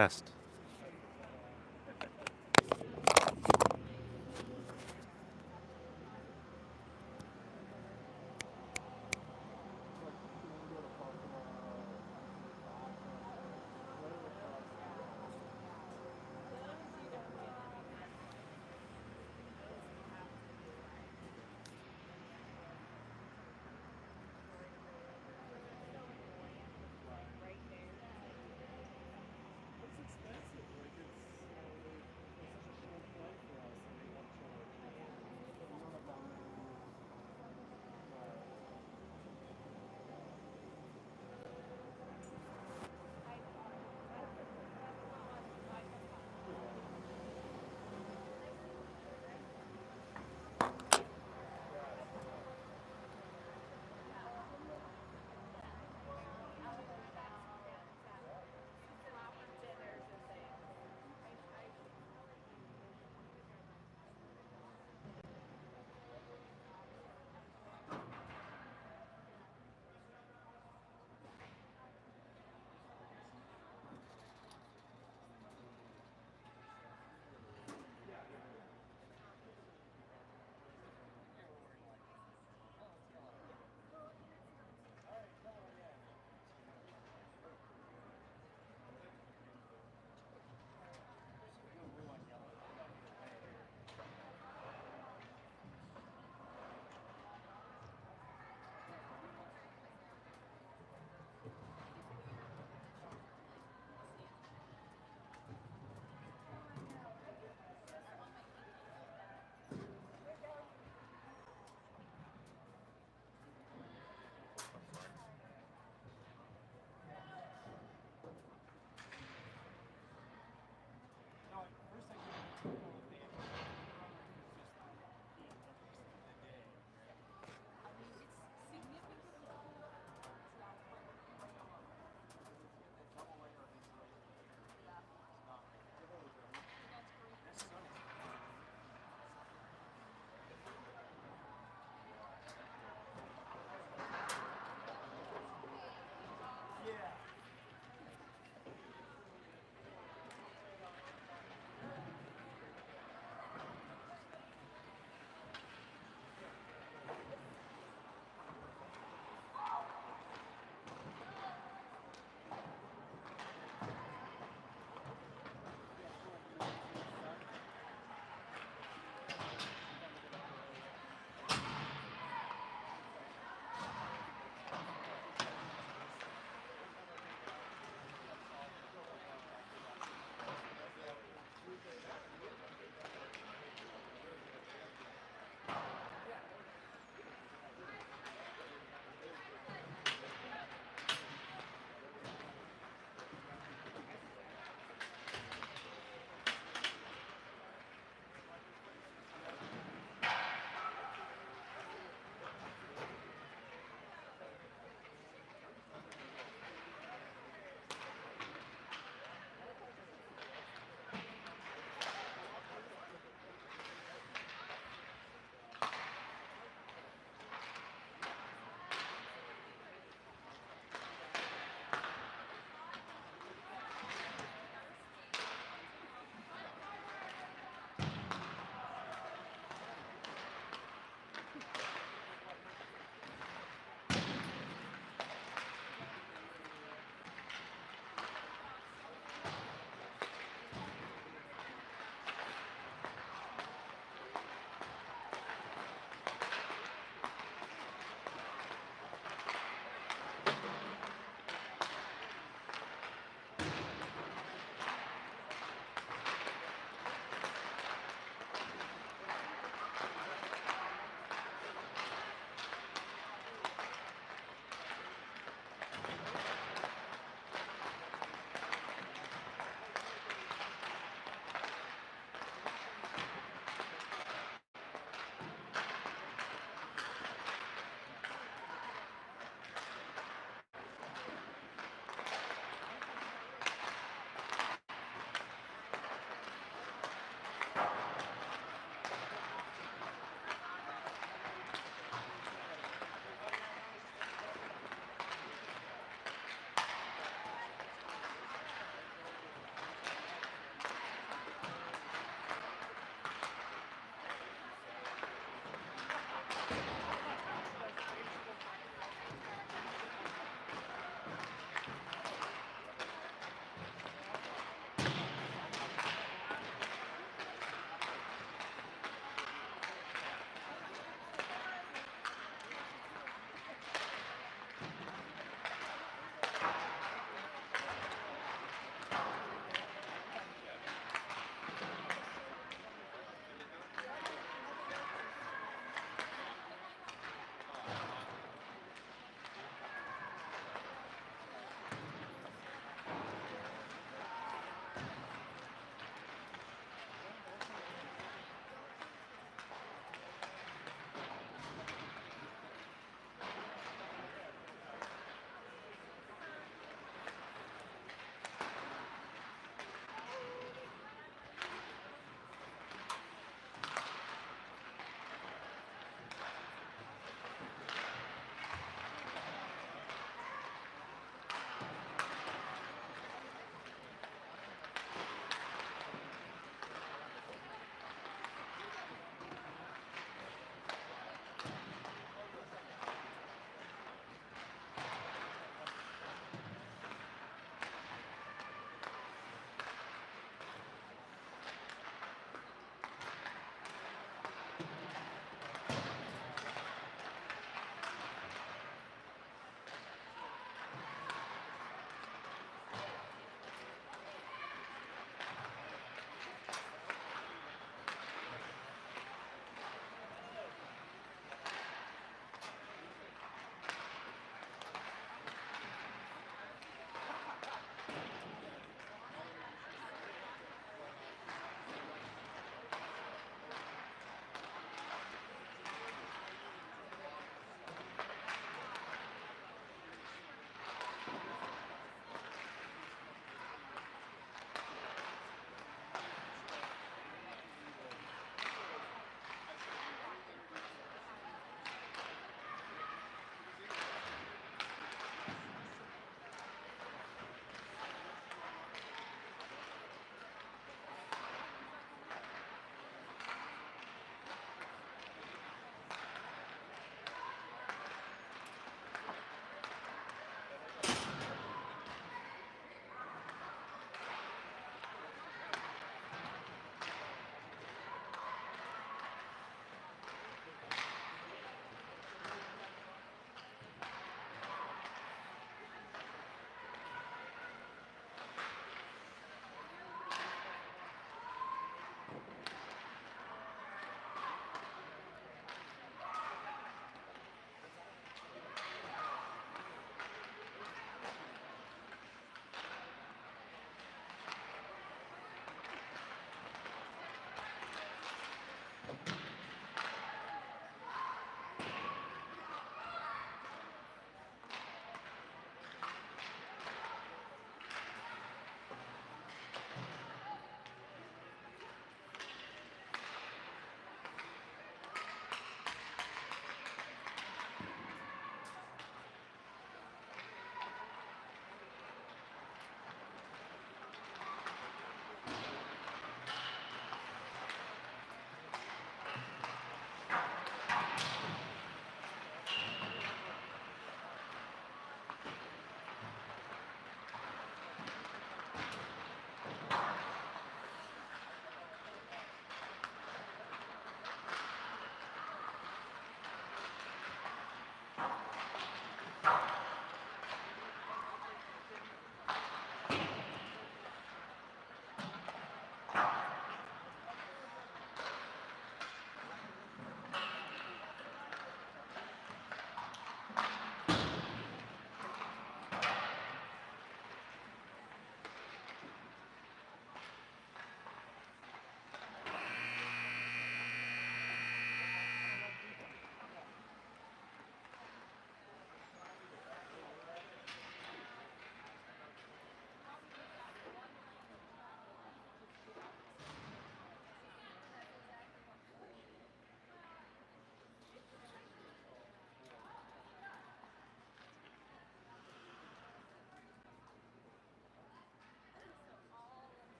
test.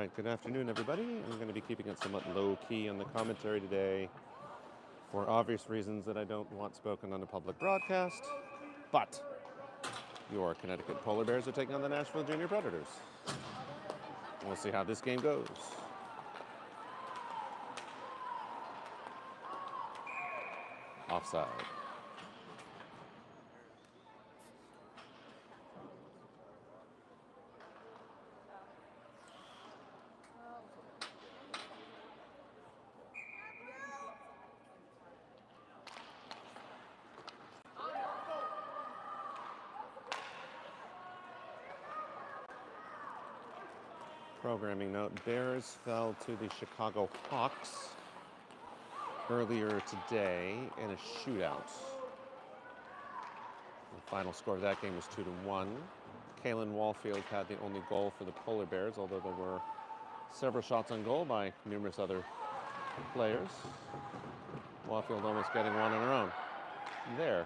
right, good afternoon, everybody. I'm going to be keeping it somewhat low-key on the commentary today for obvious reasons that I don't want spoken on a public broadcast. But your Connecticut Polar Bears are taking on the Nashville Junior Predators. We'll see how this game goes. Offside. Programming note, Bears fell to the Chicago Hawks earlier today in a shootout. The final score of that game was 2-1. Kalen Wallfield had the only goal for the Polar Bears, although there were several shots on goal by numerous other players. Wallfield almost getting one on her own. There.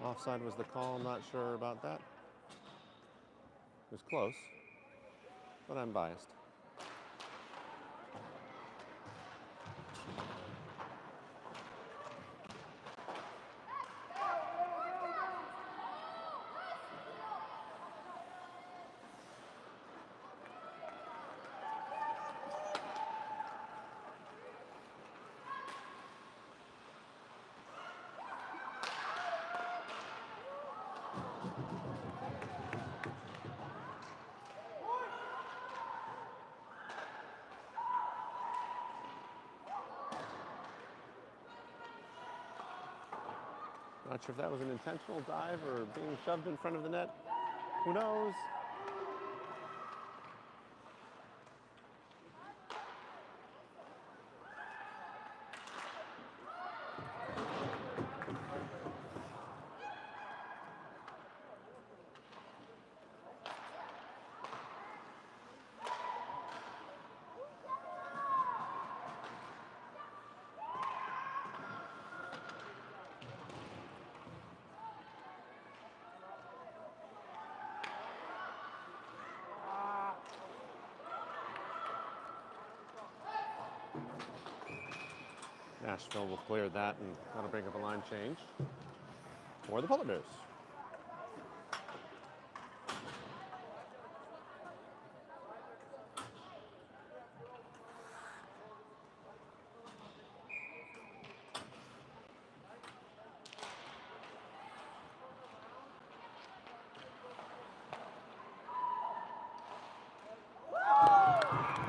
Offside was the call. I'm not sure about that. It was close, but I'm biased. Not sure if that was an intentional dive or being shoved in front of the net. Who knows? Nashville will clear that, and that'll bring up a line change for the Polar Bears.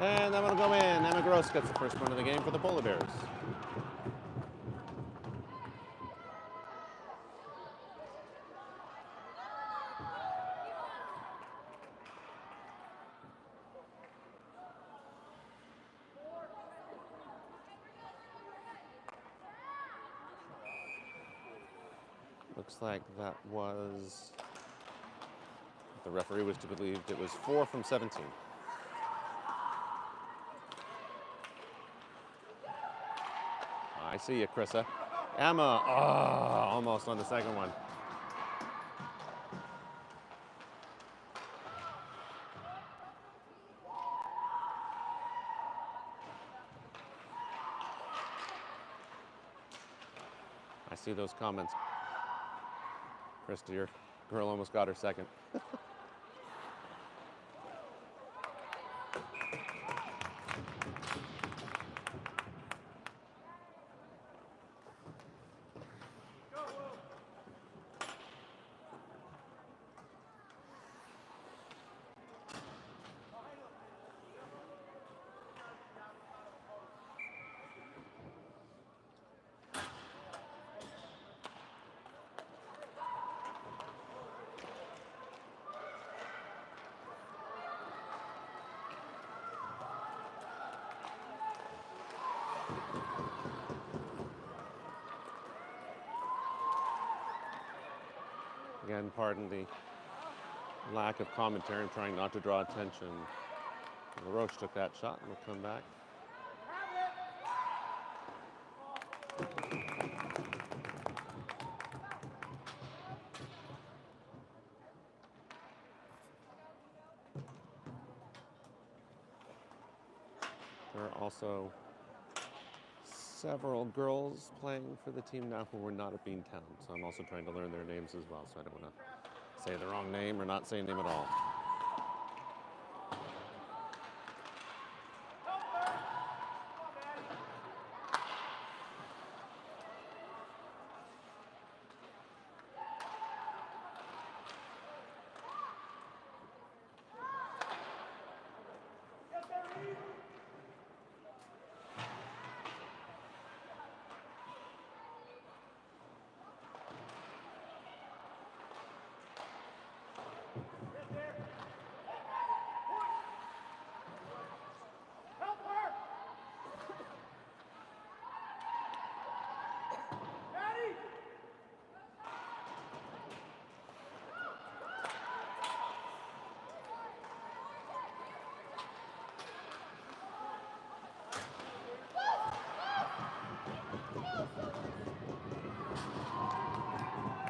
And that one will go in. Emma Gross gets the first one of the game for the Polar Bears. Looks like that was, the referee was to believe it was 4 from 17. I see you, Krissa. Emma, almost on the second one. I see those comments. Krista, your girl almost got her second. Again, pardon the lack of commentary. I'm trying not to draw attention. LaRoche took that shot and will come back. There are also several girls playing for the team now who were not at Beantown, so I'm also trying to learn their names as well, so I don't want to say the wrong name or not say a name at all.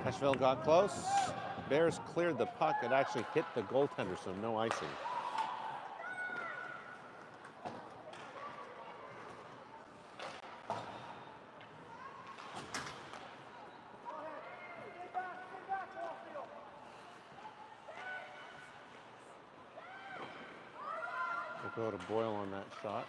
Asheville got close. Bears cleared the puck. It actually hit the goaltender, so no icing. We'll go to Boyle on that shot.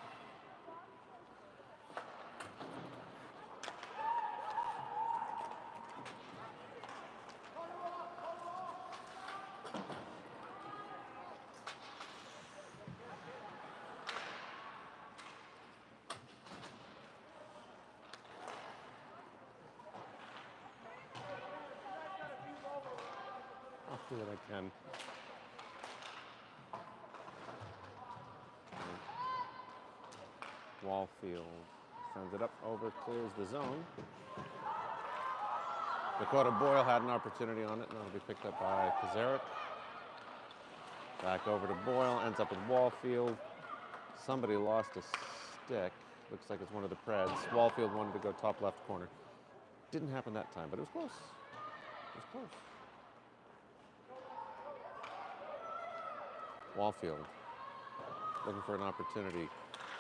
I'll do what I can. Wallfield sends it up over, clears the zone. Dakota Boyle had an opportunity on it, and that'll be picked up by Kazarek. Back over to Boyle, ends up with Wallfield. Somebody lost a stick. Looks like it's one of the Preds. Wallfield wanted to go top left corner. Didn't happen that time, but it was close. It was close. Wallfield looking for an opportunity.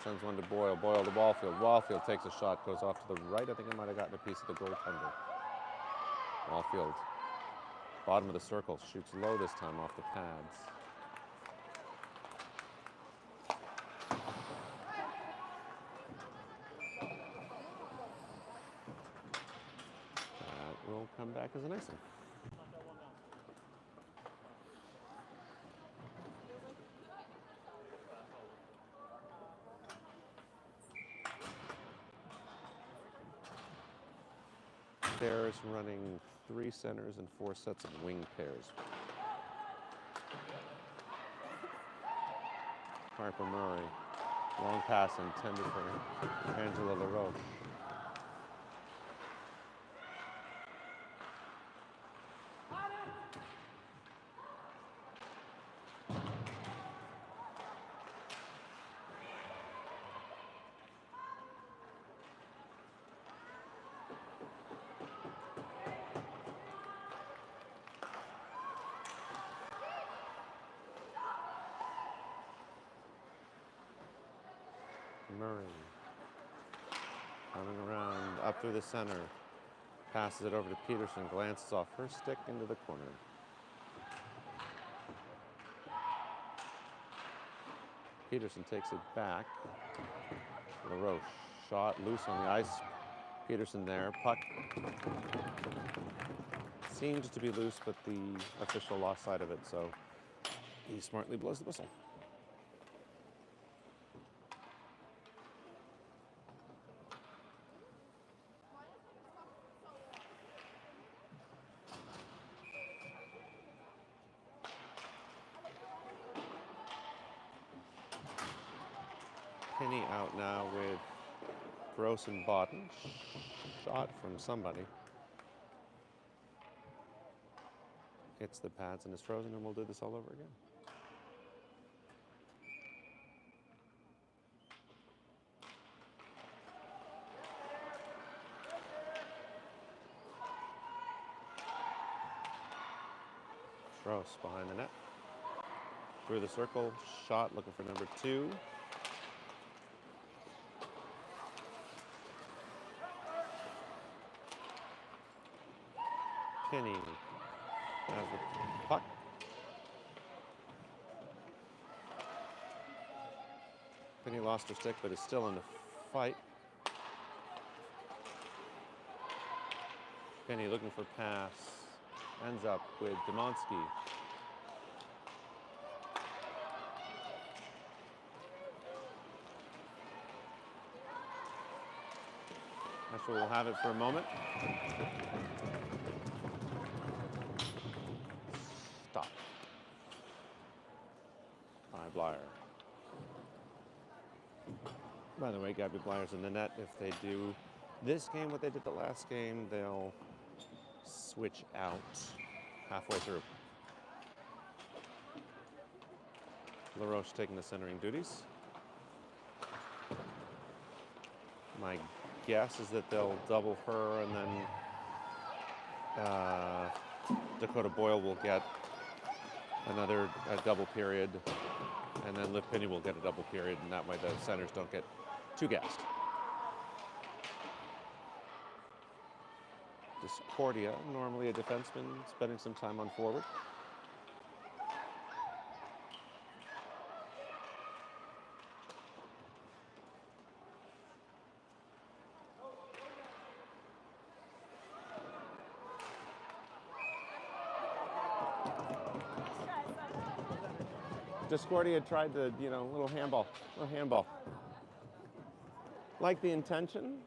Sends one to Boyle. Boyle to Wallfield. Wallfield takes a shot, goes off to the right. I think it might have gotten a piece of the goaltender. Wallfield, bottom of the circle, shoots low this time off the pads. That will come back as an icing. Bears running 3 centers and 4 sets of wing pairs. Harper Murray, long pass intended for Angela LaRoche. Murray coming around up through the center, passes it over to Petersen, glances off her stick into the corner. Petersen takes it back. LaRoche shot loose on the ice. Petersen there, puck seemed to be loose, but the official lost sight of it, so he smartly blows the whistle. Penny out now with Gross and Bodden. Shot from somebody. hits the pads and is frozen, and we'll do this all over again. Gross behind the net. Through the circle, shot, looking for number 2. Penny has the puck. Penny lost her stick, but is still in the fight. Penny looking for pass. Ends up with Demonsky. Nashville will have it for a moment. Stop. By Blyer. By the way, Gabby Blyer's in the net. If they do this game what they did the last game, they'll switch out halfway through. LaRoche taking the centering duties. My guess is that they'll double her, and then Dakota Boyle will get another double period, and then Liv Penny will get a double period, and that way the centers don't get too gassed. Discordia, normally a defenseman, spending some time on forward. Discordia tried to, little handball. Like the intention,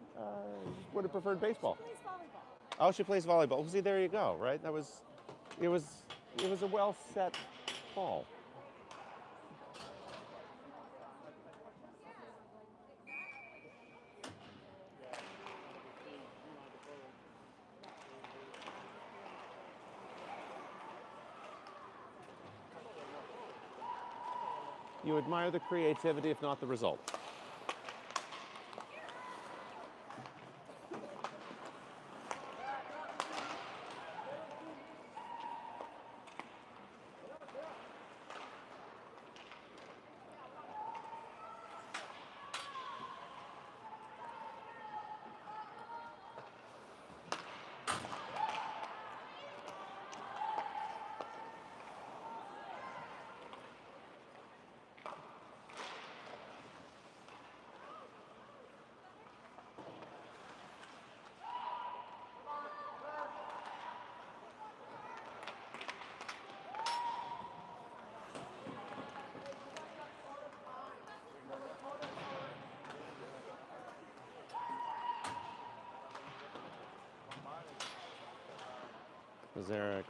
would have preferred baseball. She plays volleyball. Oh, she plays volleyball. Well, see, there you go, right? It was a well set ball. You admire the creativity, if not the result. Zarek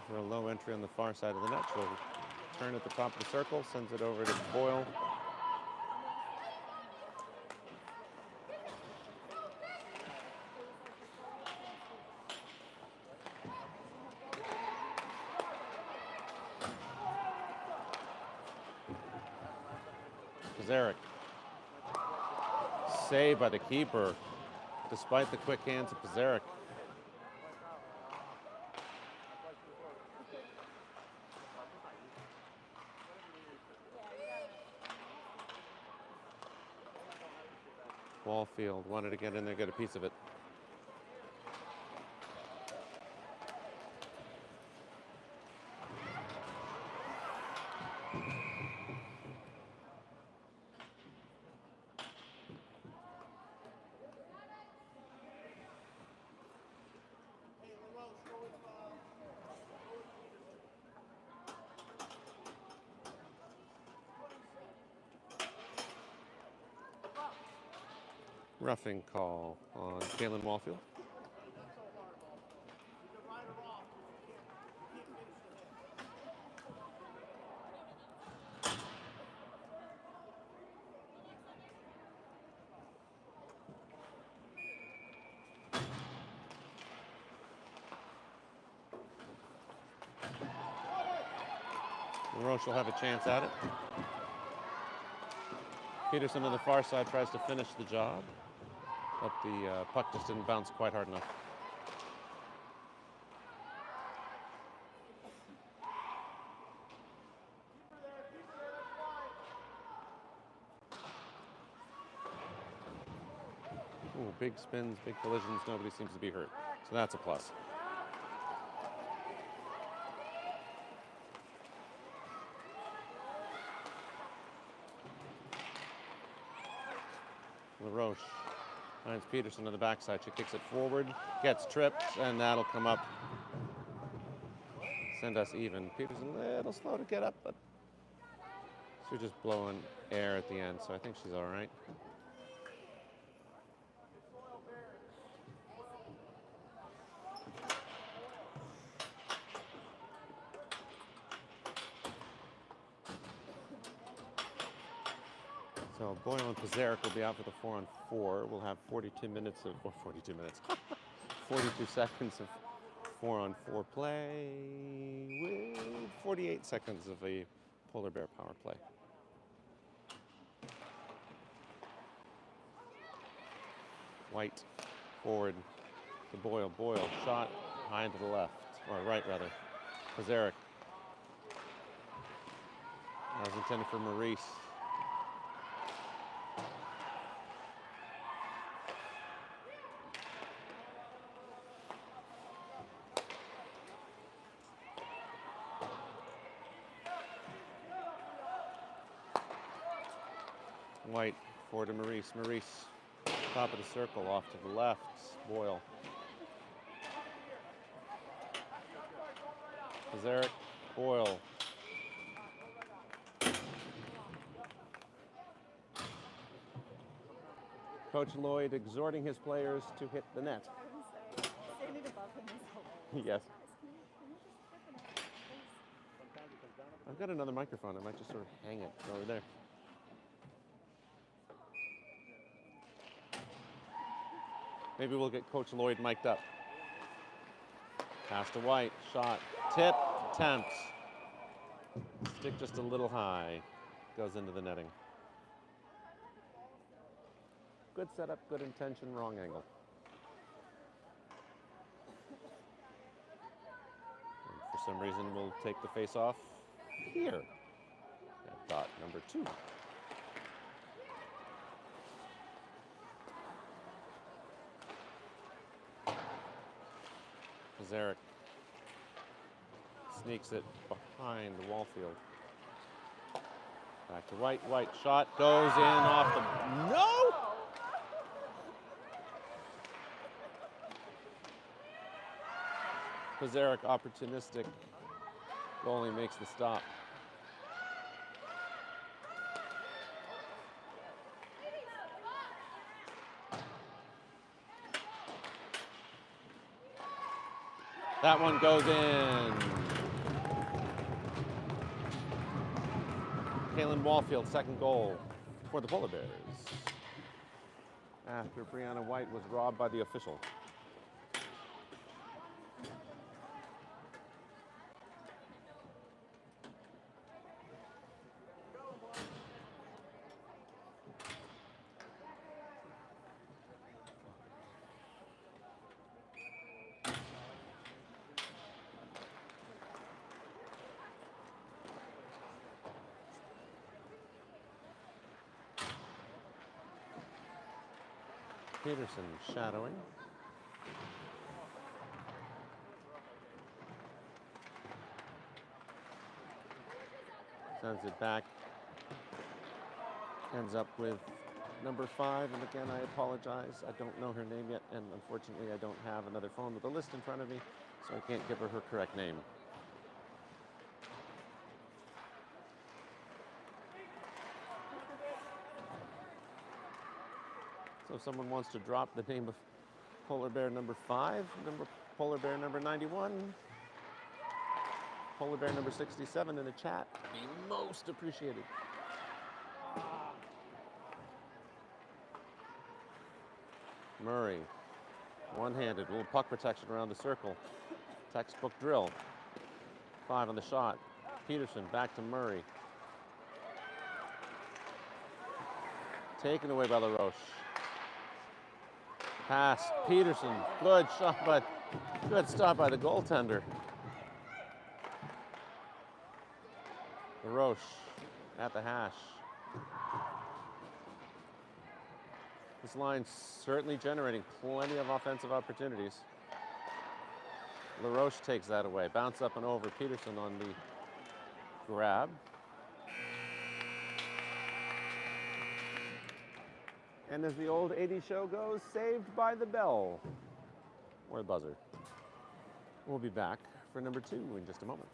for a low entry on the far side of the net. She'll turn at the top of the circle, sends it over to Boyle. Zarek. Saved by the keeper, despite the quick hands of Pizarnik. Wallfield wanted to get in there, get a piece of it. Roughing call on Kalen Wallfield. LaRoche will have a chance at it. Petersen on the far side tries to finish the job, but the puck just didn't bounce quite hard enough. Ooh, big spins, big collisions, nobody seems to be hurt. So that's a plus. LaRoche finds Petersen on the backside. She kicks it forward, gets tripped, and that'll come up. Send us even. Petersen a little slow to get up, but she's just blowing air at the end, so I think she's all right. So Boyle and Petersen will be out for the 4-on-4. We'll have 42 minutes, 42 seconds of 4-on-4 play with 48 seconds of a Polar Bear power play. White forward to Boyle. Boyle shot high into the left, or right rather. Petersen. That was intended for Maurice. White forward to Maurice. Maurice, top of the circle, off to the left. Boyle. Petersen, Boyle. Coach Lloyd exhorting his players to hit the net. Yes. I've got another microphone. I might just sort of hang it over there. Maybe we'll get Coach Lloyd mic'd up. Pass to White, shot, tip, attempt. Stick just a little high, goes into the netting. Good setup, good intention, wrong angle. And for some reason, we'll take the face off here at dot number 2. Petersen sneaks it behind the wall field. Back to White. White shot goes in off the... No! Petersen opportunistic. Goalie makes the stop. That one goes in. Kaylin Wallfield, second goal for the Polar Bears. After Brianna White was robbed by the official. Petersen shadowing. Sends it back. Ends up with number 5. And again, I apologize. I don't know her name yet. And unfortunately, I don't have another phone with a list in front of me. So I can't give her correct name. So if someone wants to drop the name of Polar Bear number 5, Polar Bear number 91, Polar Bear number 67 in the chat, be most appreciated. Murray, one-handed, little puck protection around the circle. Textbook drill. 5 on the shot. Petersen back to Murray. Taken away by LaRoche. Pass, Petersen, good shot, but good stop by the goaltender. LaRoche at the hash. This line's certainly generating plenty of offensive opportunities. LaRoche takes that away. Bounce up and over. Petersen on the grab. And as the old 80s show goes, saved by the bell. Or the buzzer. We'll be back for number 2 in just a moment.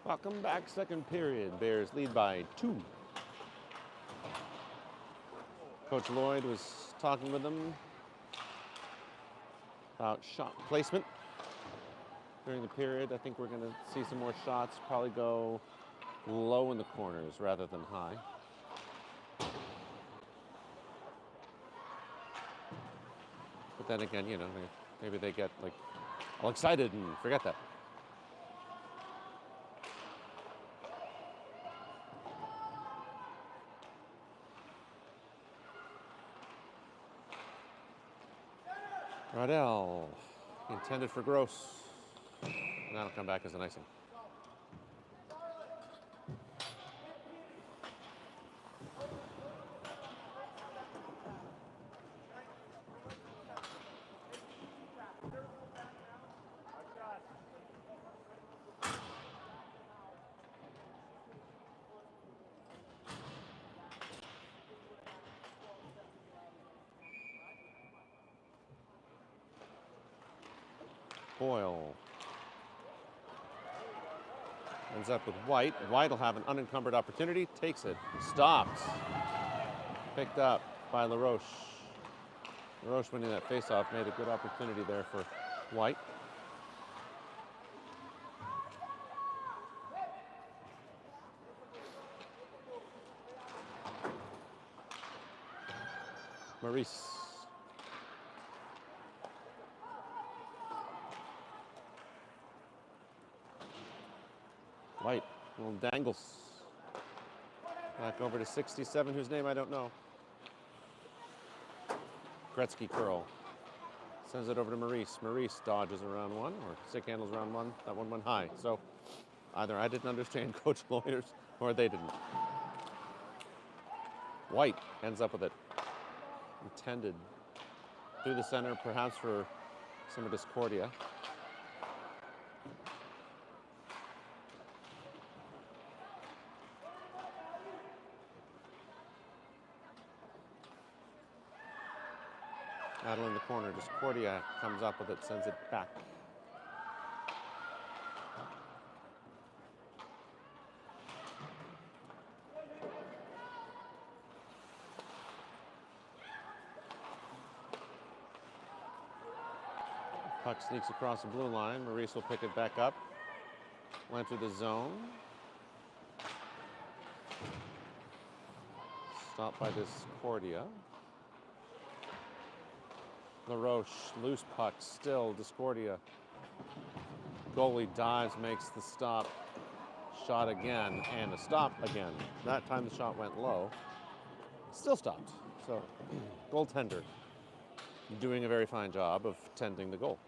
Welcome back, second period. Bears lead by 2. Coach Lloyd was talking with them about shot placement during the period. I think we're going to see some more shots probably go low in the corners rather than high. But then again, you know, maybe they get like all excited and forget that. Rodell, intended for Gross. And that'll come back as an icing. Boyle ends up with White. White will have an unencumbered opportunity. Takes it. Stopped. Picked up by LaRoche. LaRoche winning that faceoff made a good opportunity there for White. Maurice. White, little dangles. Back over to 67, whose name I don't know. Gretzky curl. Sends it over to Maurice. Maurice dodges around one, or stick handles around one. That one went high. So either I didn't understand Coach Lloyd's or they didn't. White ends up with it. Intended through the center, perhaps for some of Discordia. Battle in the corner. Discordia comes up with it, sends it back. Puck sneaks across the blue line. Maurice will pick it back up. Will enter the zone. Stopped by Discordia. LaRoche, loose puck, still Discordia. Goalie dives, makes the stop. Shot again, and a stop again. That time the shot went low. Still stopped. So, goaltender doing a very fine job of tending the goal.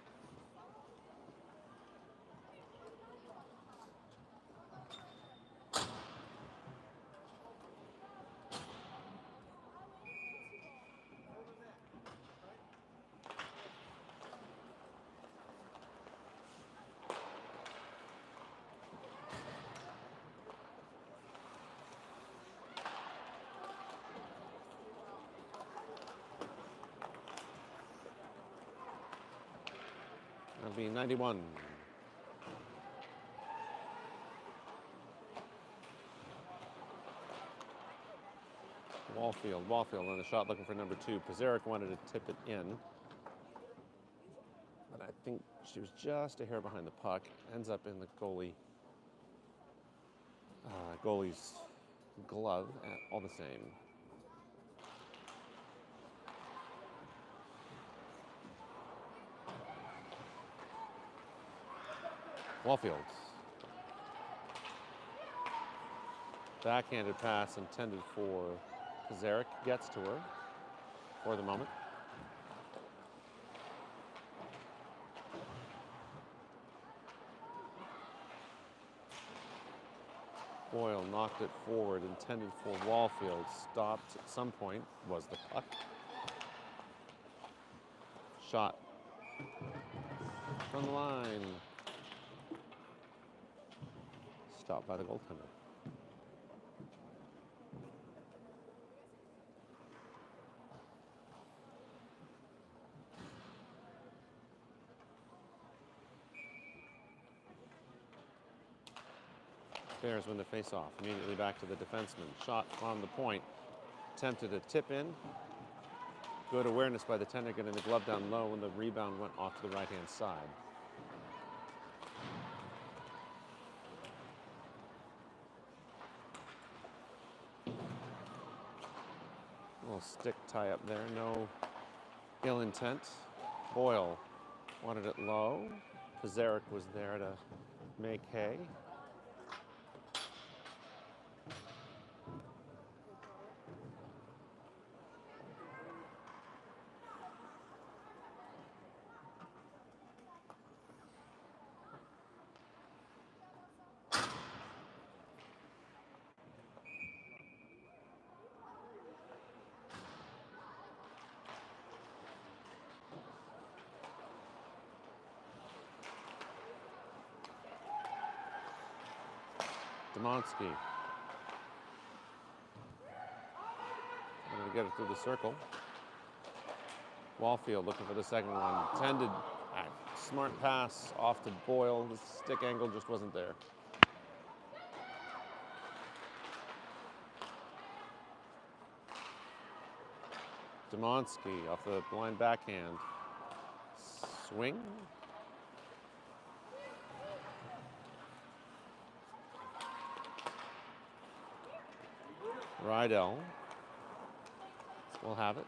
That'll be 91. Wallfield on the shot looking for number 2. Pizarnik wanted to tip it in. But I think she was just a hair behind the puck. Ends up in the goalie's glove, all the same. Wallfield. Backhanded pass intended for Pizarnik, gets to her for the moment. Boyle knocked it forward, intended for Wallfield. Stopped at some point, was the puck. Shot from the line. Stopped by the goaltender. Bears win the face-off. Immediately back to the defenseman. Shot on the point. Attempted a tip in. Good awareness by the tender, getting the glove down low, and the rebound went off to the right-hand side. A little stick tie up there. No ill intent. Boyle wanted it low. Pizarnik was there to make hay. Demonsky. Going to get it through the circle. Wallfield looking for the second one. Intended smart pass off to Boyle. The stick angle just wasn't there. Demonsky off the blind backhand. Swing. Rydell will have it.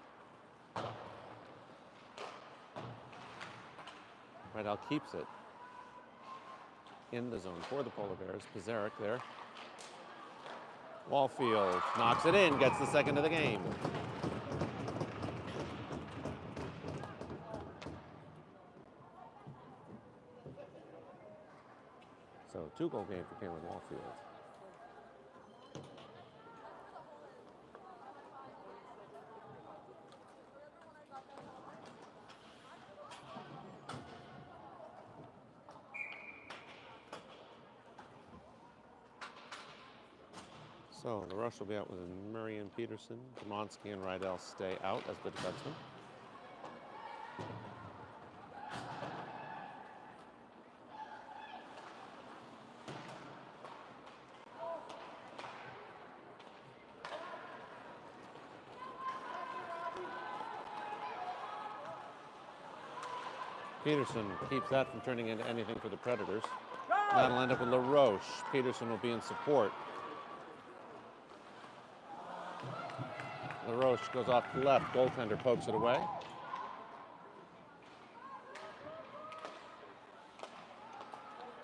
Rydell keeps it in the zone for the Polar Bears. Pizarnik there. Wallfield knocks it in, gets the second of the game. So 2-goal game for Cameron Wallfield. So LaRoche will be out with Murray and Petersen. Demonsky and Rydell stay out as the defensemen. Petersen keeps that from turning into anything for the Predators. That'll end up with LaRoche. Petersen will be in support. LaRoche goes off to left. Goaltender pokes it away.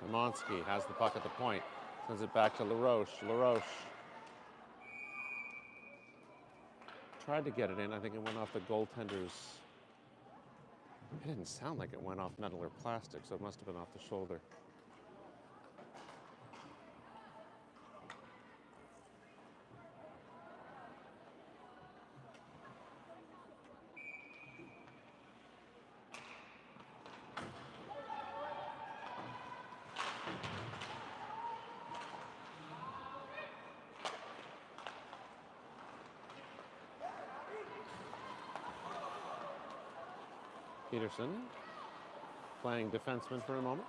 Demonsky has the puck at the point. Sends it back to LaRoche. LaRoche tried to get it in. I think it went off the goaltender's. It didn't sound like it went off metal or plastic, so it must have been off the shoulder. Petersen playing defenseman for a moment.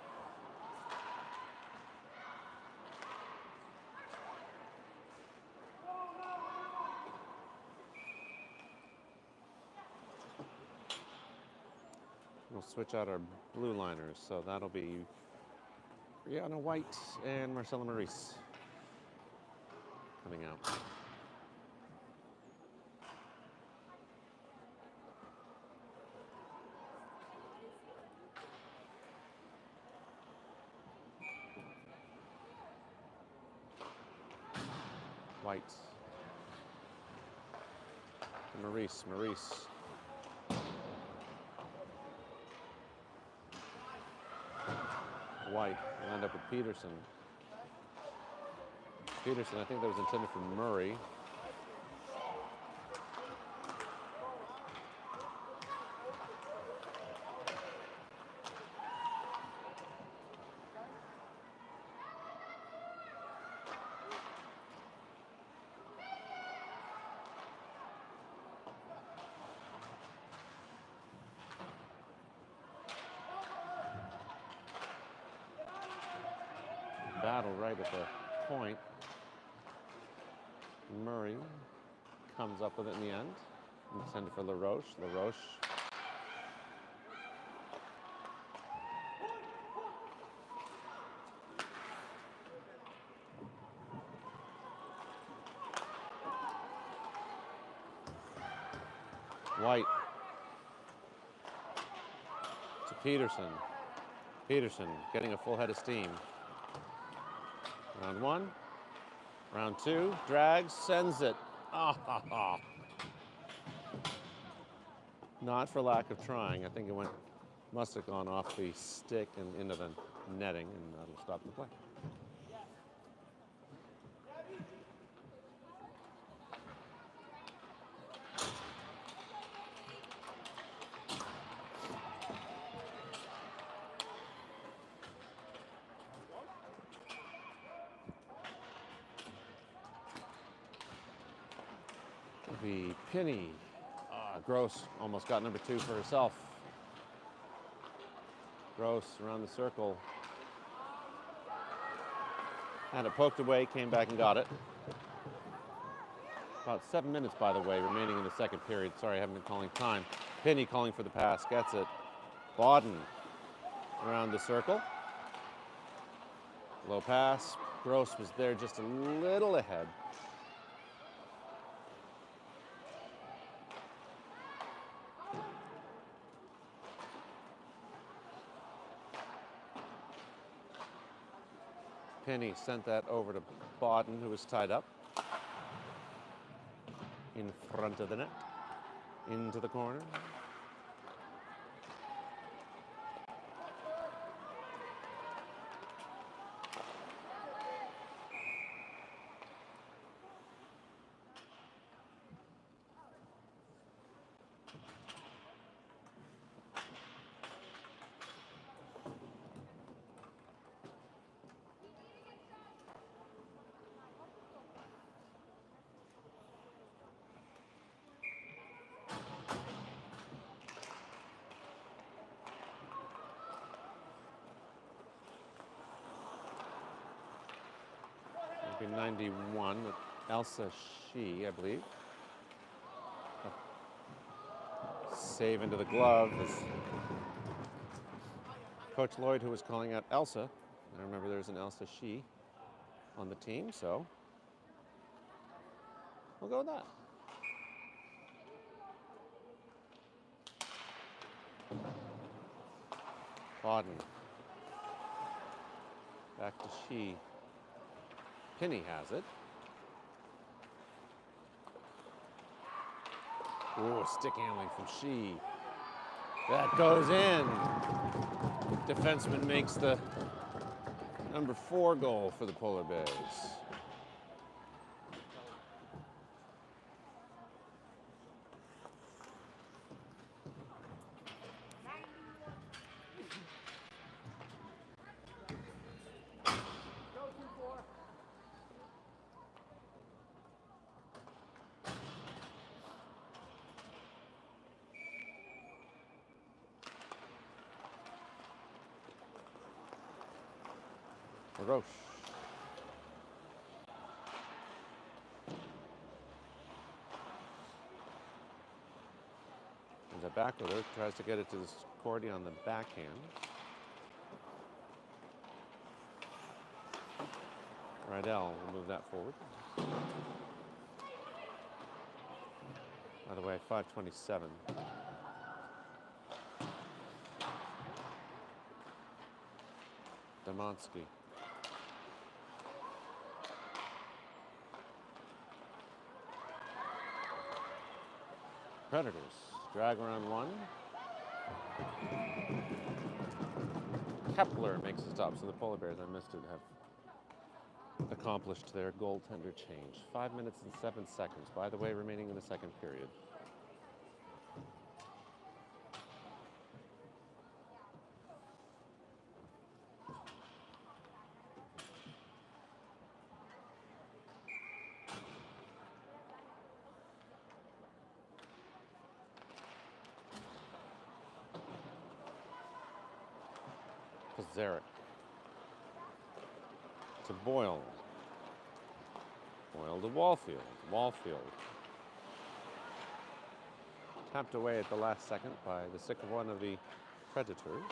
We'll switch out our blue liners, so that'll be Brianna White and Marcella Maurice coming out. White. And Maurice. White will end up with Petersen. Petersen, I think that was intended for Murray. Battle right at the point. Murray comes up with it in the end. Intended for LaRoche. LaRoche. White. To Petersen. Petersen getting a full head of steam. Round one. Round two. Drags, sends it. Not for lack of trying. I think it must have gone off the stick and into the netting, and that'll stop the play. The Penny. Gross almost got number two for herself. Gross around the circle. Had it poked away, came back and got it. About 7 minutes, by the way, remaining in the second period. Sorry, I haven't been calling time. Penny calling for the pass, gets it. Bodden around the circle. Low pass. Gross was there just a little ahead. Penny sent that over to Bodden, who was tied up. In front of the net. Into the corner. It'll be 91 with Elsa Shee, I believe. Save into the glove as Coach Lloyd, who was calling out Elsa. I remember there's an Elsa she on the team, so we'll go with that. Bodden. Back to she. Penny has it. Ooh, stick handling from she. That goes in. Defenseman makes the number 4 goal for the Polar Bears. Roche. There's a back with her, tries to get it to Cordy on the backhand. Rydell will move that forward. By the way, 5:27. Demonsky. Predators drag around 1. Kepler makes a stop, so the Polar Bears, I missed it, have accomplished their goaltender change. 5 minutes and 7 seconds, by the way, remaining in the second period. Zarek to Boyle. Boyle to Wallfield. Wallfield tapped away at the last second by the sick one of the Predators.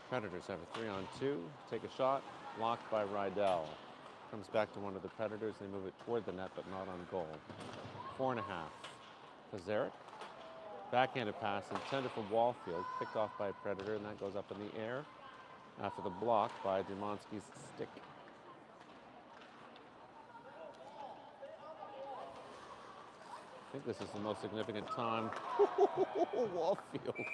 Predators have a 3-on-2. Take a shot. Blocked by Rydell. Comes back to one of the Predators. They move it toward the net, but not on goal. 4.5. Zarek. Backhanded pass intended for Wallfield. Picked off by a Predator, and that goes up in the air after the block by Demonsky's stick. I think this is the most significant time. Wallfield.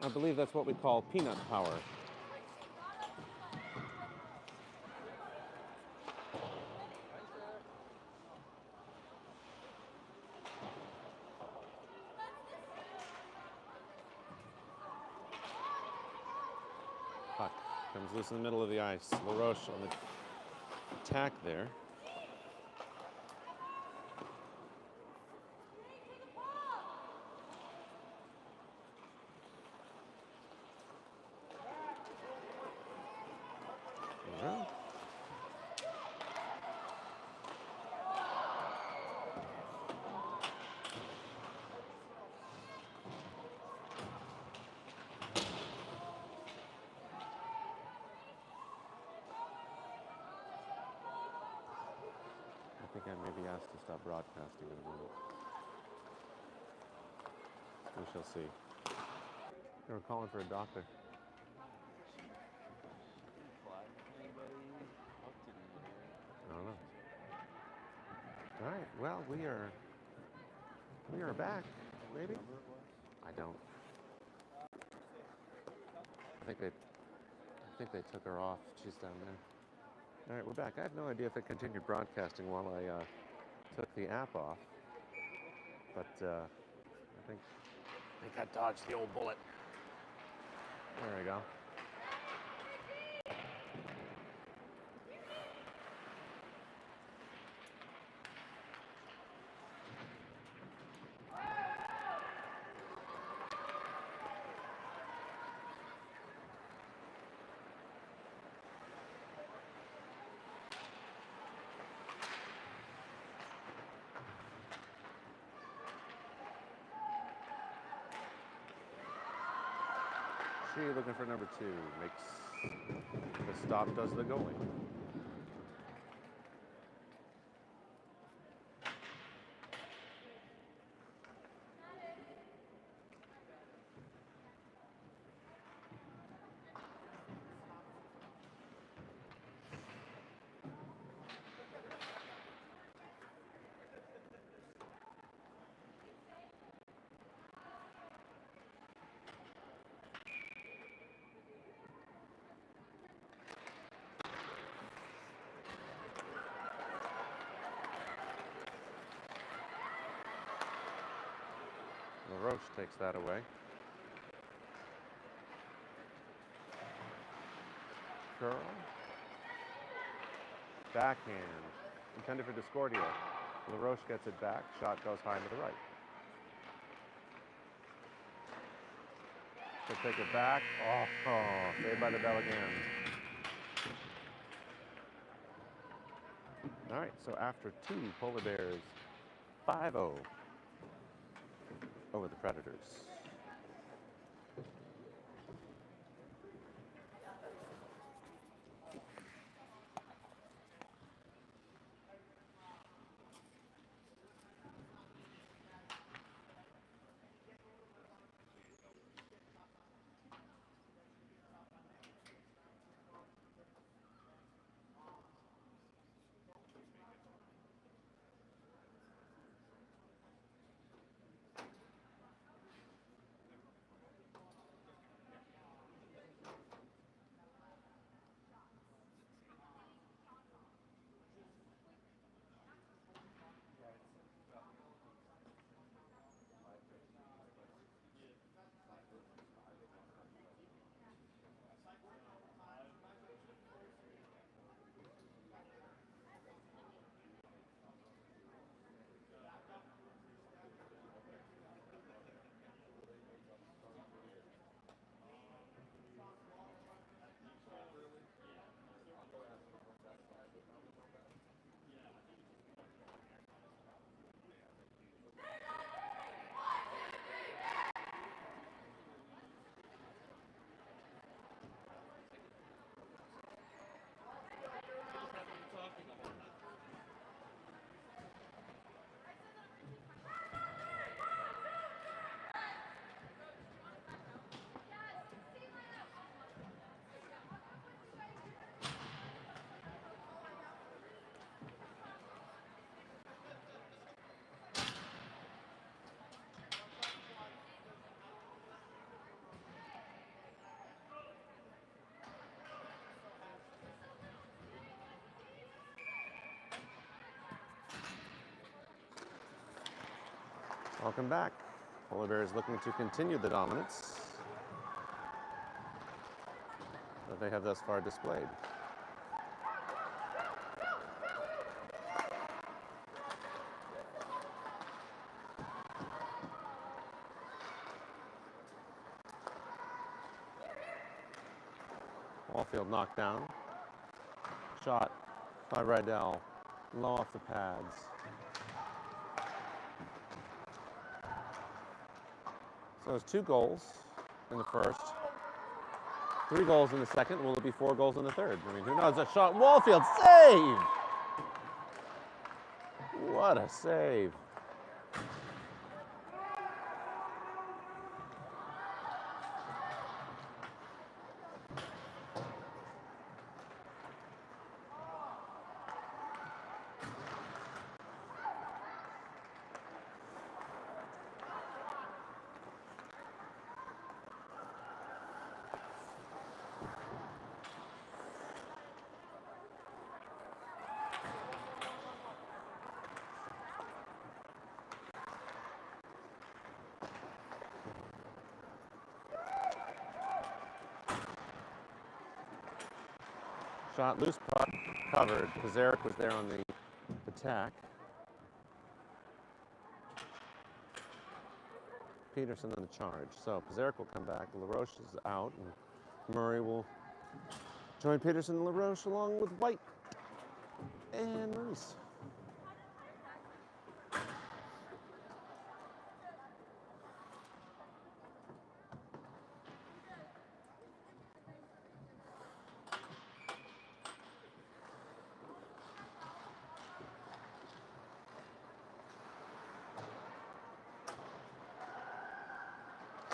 I believe that's what we call peanut power. Puck comes loose in the middle of the ice. LaRoche on the attack there. I think I may be asked to stop broadcasting in a moment. We shall see. They were calling for a doctor. I don't know. All right. Well, we are back. Maybe. I don't. I think they I think they took her off. She's down there. All right, we're back. I have no idea if it continued broadcasting while I took the app off, but I think I dodged the old bullet. There we go. She looking for number 2. Makes the stop, does the going. LaRoche takes that away. Curl. Backhand. Intended for Discordia. LaRoche gets it back. Shot goes high and to the right. She'll take it back. Oh, saved by the bell again. All right, so after 2, Polar Bears 5-0 over the Predators. Welcome back. Polar Bears looking to continue the dominance that they have thus far displayed. Wallfield knocked down. Shot by Rydell. Low off the pads. So it's 2 goals in the first, 3 goals in the second. Will it be 4 goals in the third? I mean, who knows? That shot, Wallfield, save! What a save. Shot, loose puck, covered. Pizarnik was there on the attack. Petersen on the charge. So Pizarnik will come back. LaRoche is out, and Murray will join Petersen and LaRoche along with White and Maurice.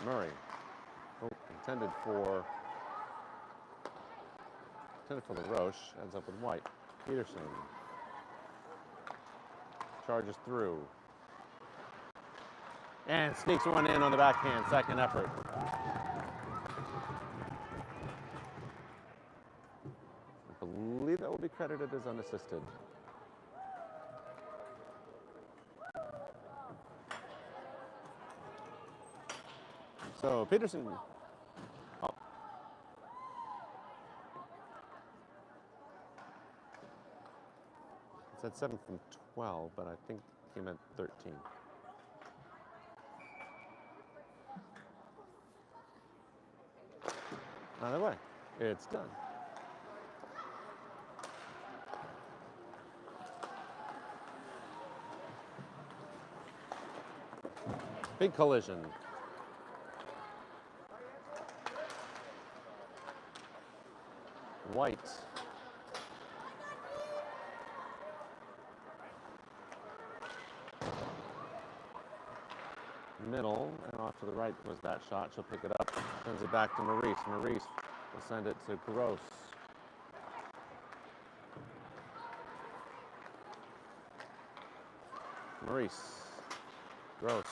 Murray, intended for LaRoche, ends up with White. Petersen charges through and sneaks one in on the backhand, second effort. I believe that will be credited as unassisted. So Petersen, it said 7 from 12, but I think he meant 13. Either way, it's done. Big collision. White. Middle, and off to the right was that shot. She'll pick it up, sends it back to Maurice. Maurice will send it to Gross. Maurice. Gross.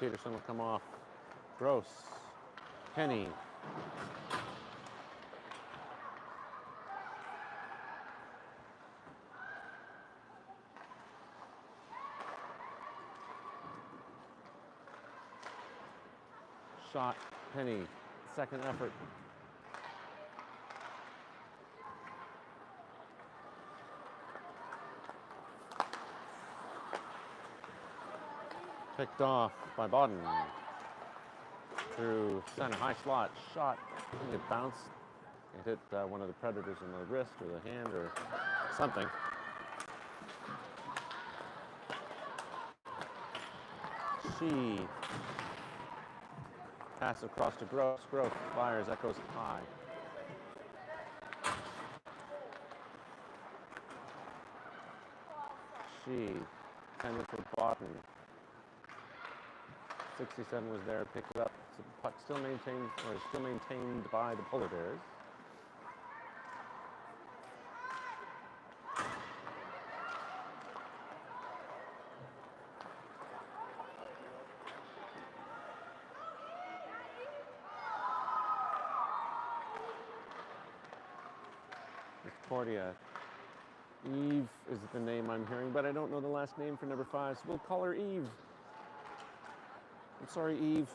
Petersen will come off. Gross. Penny. Shot, Penny, second effort. Picked off by Bodden. Through center, high slot, shot. I think it bounced. It hit one of the Predators in the wrist or the hand or something. She pass across to Gross. Gross fires, that goes high. She intended for Bodden. 67 was there, picked it up. So the puck still maintained by the Polar Bears. Cordia. Eve is the name I'm hearing, but I don't know the last name for number 5, so we'll call her Eve. I'm sorry, Eve.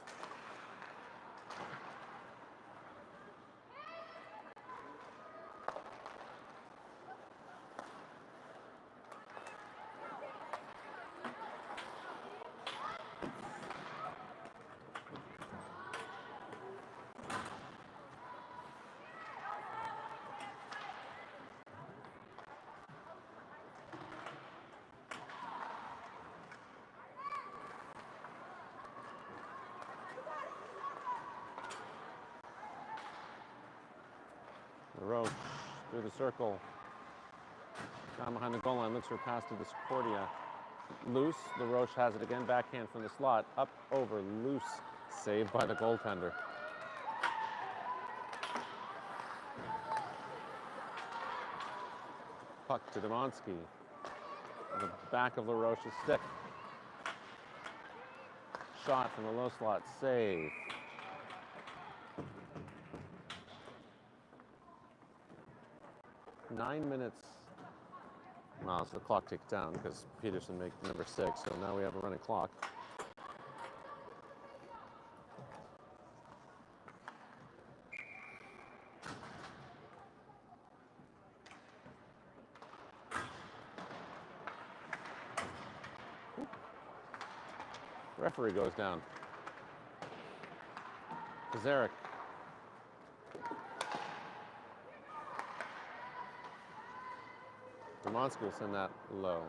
LaRoche through the circle. Down behind the goal line, looks for a pass to Discordia. Loose, LaRoche has it again, backhand from the slot, up over, loose, saved by the goaltender. Puck to Demonsky. The back of LaRoche's stick. Shot from the low slot, save. Nine minutes. Well, so the clock ticked down because Petersen made number 6, so now we have a running clock. Referee goes down. Kazarek. Demonski will send that low.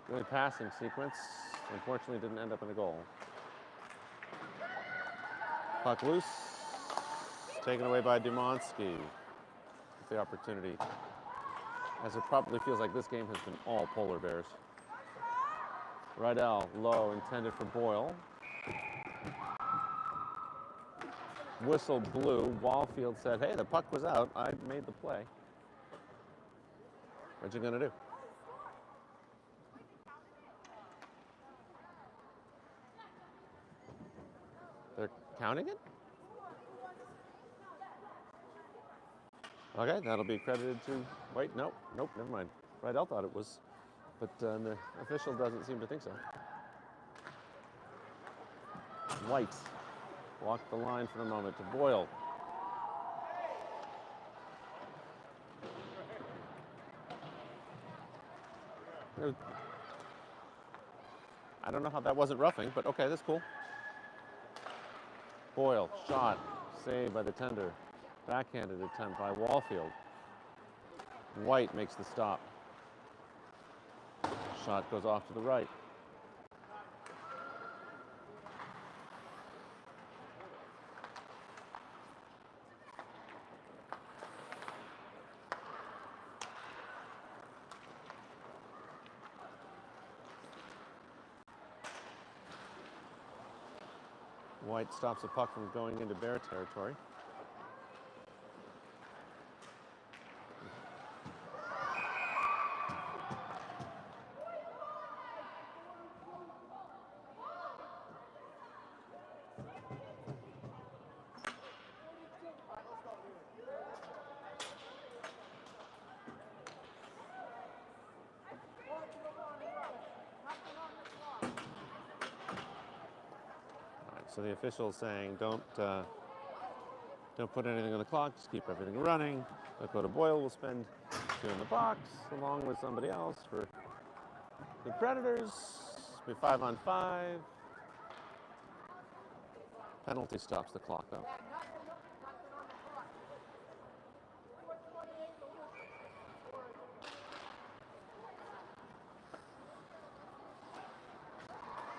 Good passing sequence. Unfortunately, didn't end up in a goal. Puck loose. Taken away by Demonski. With the opportunity. As it probably feels like this game has been all Polar Bears. Rydell, low, intended for Boyle. Whistle blew. Wallfield said, hey, the puck was out. I made the play. What you gonna do? They're counting it? Okay, that'll be credited to, wait, nope, never mind. Rydell thought it was, but the official doesn't seem to think so. White walked the line for the moment to Boyle. I don't know how that wasn't roughing, but okay, that's cool. Boyle, shot, saved by the tender. Backhanded attempt by Wallfield. White makes the stop. Shot goes off to the right. White stops the puck from going into Bear territory. So the official's saying, don't put anything on the clock, just keep everything running. Dakota Boyle will spend 2 in the box, along with somebody else for the Predators. It'll be 5-on-5. Penalty stops the clock, though.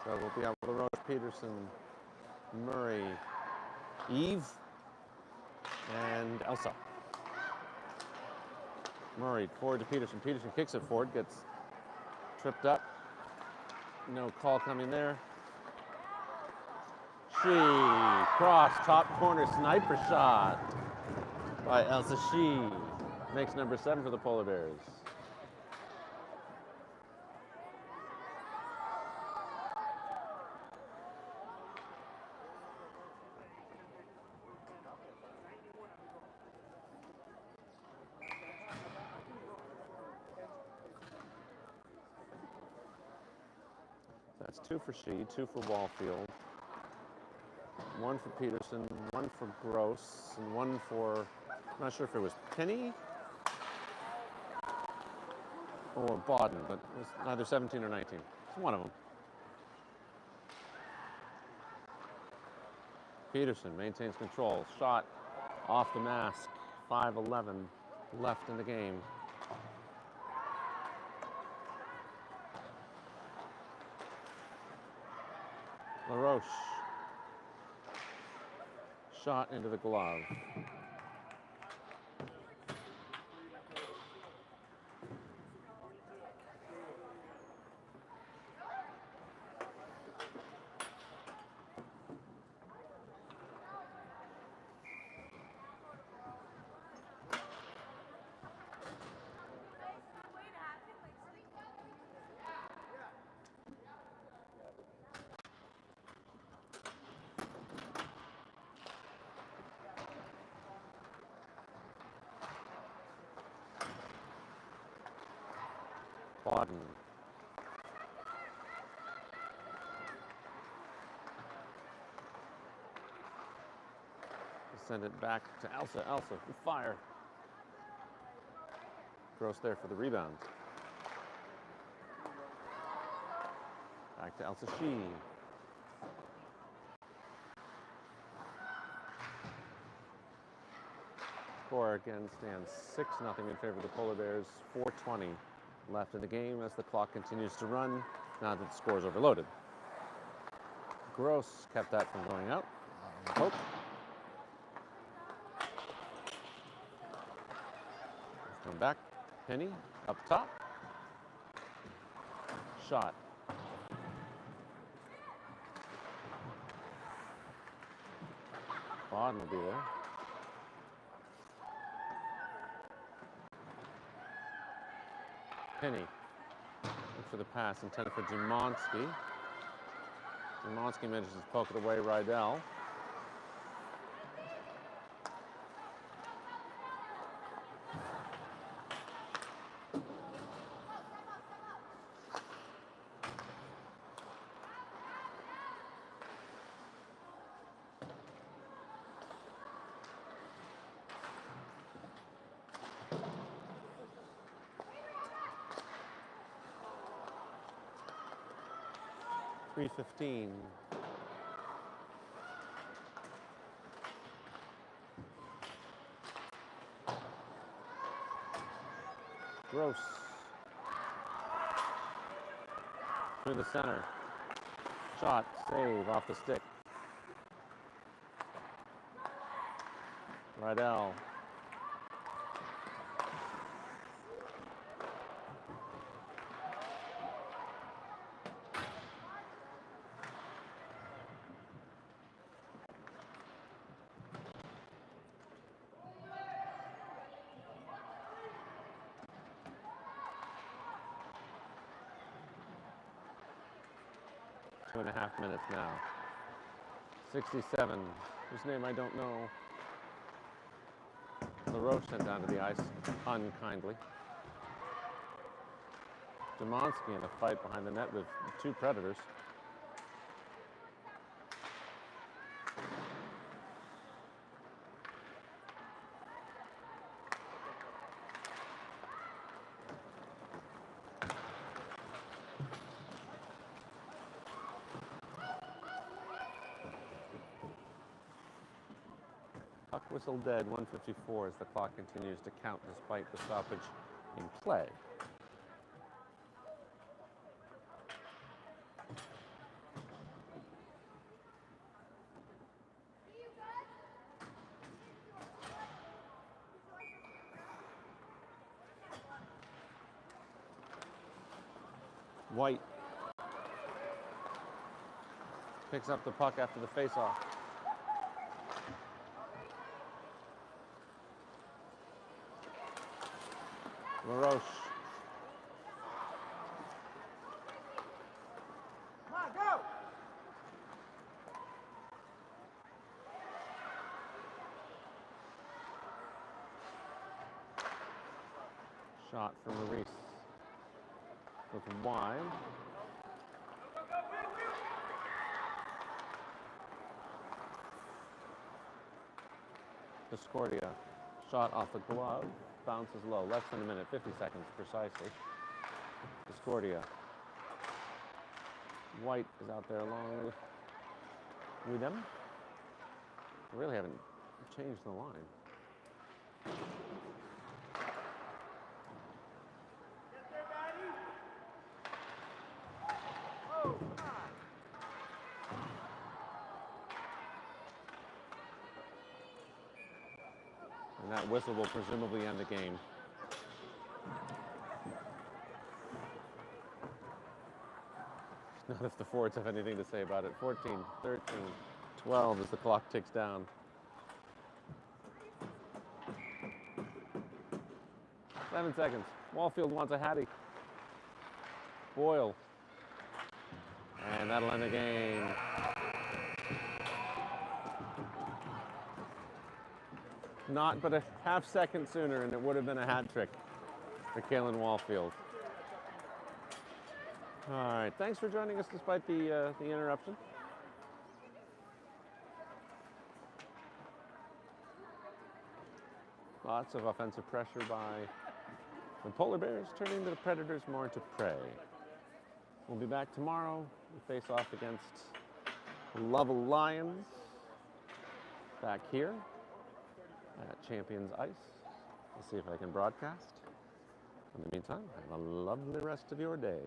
So we'll be able to roach Petersen, Murray, Eve, and Elsa. Murray forward to Petersen. Petersen kicks it forward, gets tripped up. No call coming there. She cross top corner sniper shot by Elsa She. Makes number 7 for the Polar Bears. That's 2 for She, 2 for Wallfield, 1 for Petersen, 1 for Gross, and 1 for, I'm not sure if it was Penny or Bodden, but it was either 17 or 19. It's one of them. Petersen maintains control. Shot off the mask. 5:11 left in the game. LaRoche. Shot into the glove. Bodden. send it back to Elsa. Elsa, fire. Gross there for the rebound. Back to Elsa Shi. Score again stands 6-0 in favor of the Polar Bears. 4:20 left in the game as the clock continues to run now that the score is overloaded. Gross kept that from going out. Poke. Come back. Penny up top. Shot. Bodden will be there. Penny. Look for the pass intended for Jamonski. Jamonski manages to poke it away. Rydell. .315. Gross. Through the center. Shot, save, off the stick. Rydell. Two and a half minutes now. 67, whose name I don't know. LaRoche sent down to the ice unkindly. Jamonski in a fight behind the net with two Predators. Puck whistle dead, 1:54 as the clock continues to count despite the stoppage in play. White picks up the puck after the faceoff. LaRoche. Come on, go! Shot from Maurice. Looking wide. Discordia. Shot off the glove. Bounces low. Less than a minute, 50 seconds precisely. Discordia. White is out there along with them. I really haven't changed the line. And that whistle will presumably end the game. Not if the forwards have anything to say about it. 14, 13, 12 as the clock ticks down. 7 seconds. Wallfield wants a Hattie. Boyle. And that'll end the game. Not but a half second sooner, and it would have been a hat trick for Kalen Wallfield. All right, thanks for joining us despite the interruption. Lots of offensive pressure by the polar bears, turning the predators more into prey. We'll be back tomorrow. We face off against Lovell Lions back here at Champions Ice. We'll see if I can broadcast. In the meantime, have a lovely rest of your day.